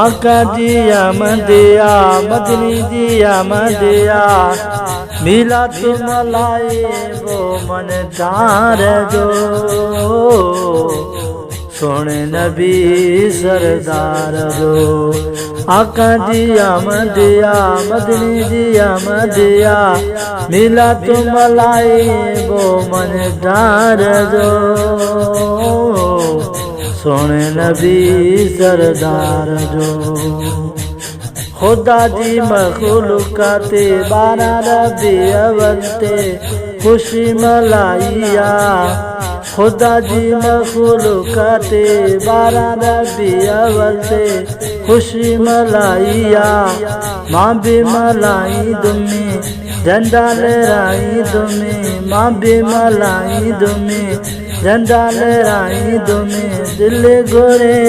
आका जी अहमदिया मदनी जी अहमदिया मिला तुम लाए वो मन तार जो सोने नबी सरदार जो आका जी अहमदिया मदनी जी अहमदिया मिला तुम लाए वो मन तार जो सोने नबी सरदार जो खुदा जी मखलूकाते बारा रबी अव्वल ते खुशी मलाइया खुदा जी मखलूकाते बारा रबी अव्वल ते खुशी मलाइया माँ भी मलाई दुमी झंडा लहराई दुमी माँ भी मलाई दुमी झंडा लहराई दुमी दिल गोरे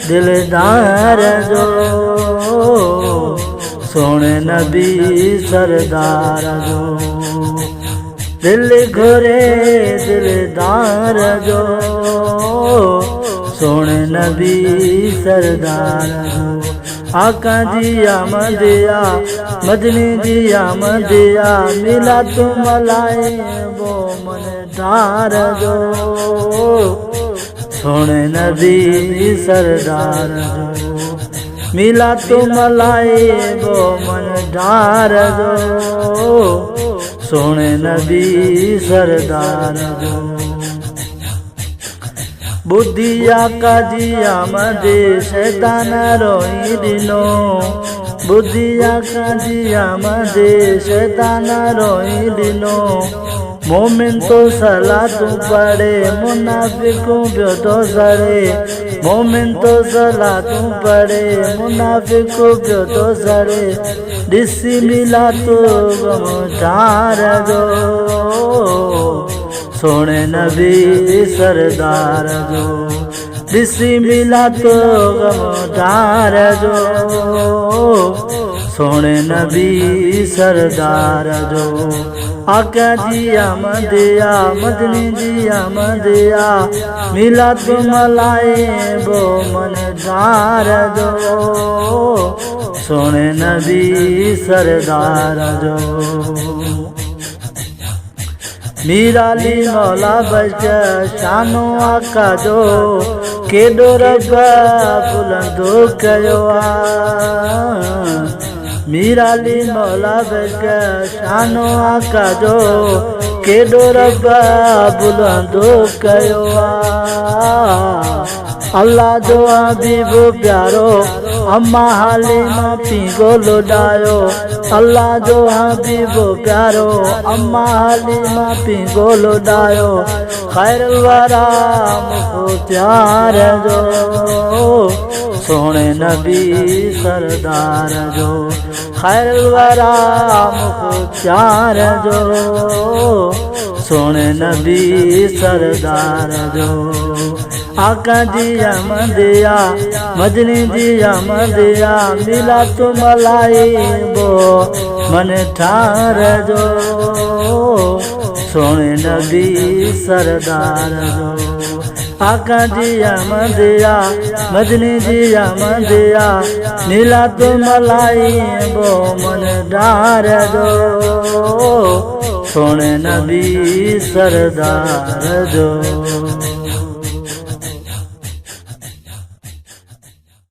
दिलदार जो सोने नबी सरदार जो दिल घोरे दिलदार जो सोने नबी सरदार जो आका जी अहमदिया मदनी जी अहमदिया मिला तुम लाए वो मन तार जो सोने नबी सरदार जो मिला तुम लाए वो मन तार जो सोने नबी सरदार जो बुद्धिया का जी आमदे शैतान रोई दिनो बुद्धिया का जी आमदे शैतान रोई दिनो मोमिन तो सला तू पड़े मुनाफिकों ब्यो तो सड़े मोमिन तो सला तू पड़े मुनाफिकों ब्यो तो सड़े दिसी मिला तो गमटार जो सोने नबी सरदार जो दिसी मिला तो गमटार जो सोने नबी सरदार जो आका जी अहमदिया मदनी जी अहमदिया मिला तुम लाए वो मन तार जो सोने नबी सरदार जो मीराली मौला बच शानो आका जो केडो रब बुलंदो कयो मीराली मौला बच शानो आका जो केडो रब बुलंदो कयो अल्लाह जो हबीब प्यारो अम्मा हालिमा पीगो लोडायो अल्लाह जो हबीब प्यारो अम्मा हालिमा पीगो लोडायो खैर वरा मुख्तियार जो सोने नबी सरदार जो खैर वरा मुख्तियार जो सोने नबी सरदार जो आका जी अहमदिया मदनी जी अहमदिया मिला तुम लाए वो मन ठार जो सोने नबी सरदार जो आका जी अहमदिया मदनी जी अहमदिया मिला तुम लाए वो मन ठार जो सोने नबी सरदार जो।